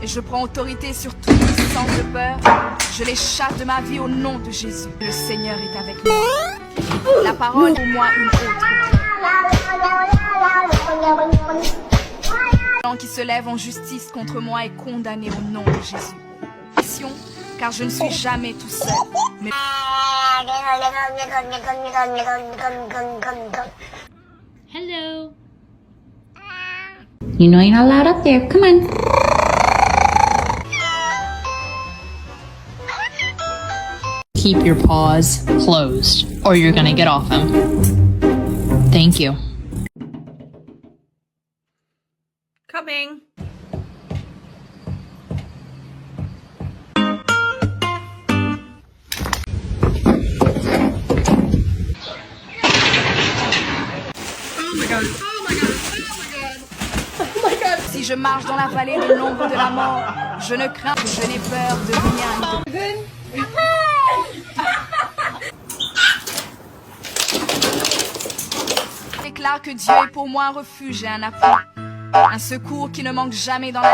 Et je prends autorité sur toute puissance de peur. Je les chasse de ma vie au nom de Jésus. Le Seigneur est avec moi. La parole pour moi une autre. Qui se lève en justice contre moi est condamné au nom de Jésus. Car je ne suis jamais tout seul. Mais... Hello. You know you're not allowed up there. Come on. Keep your paws closed or you're gonna get off them. Thank you. Coming. Si je marche dans la vallée de l'ombre de la mort, je ne crains que je n'ai peur de rien. Je déclare que Dieu est pour moi un refuge et un appui, un secours qui ne manque jamais dans la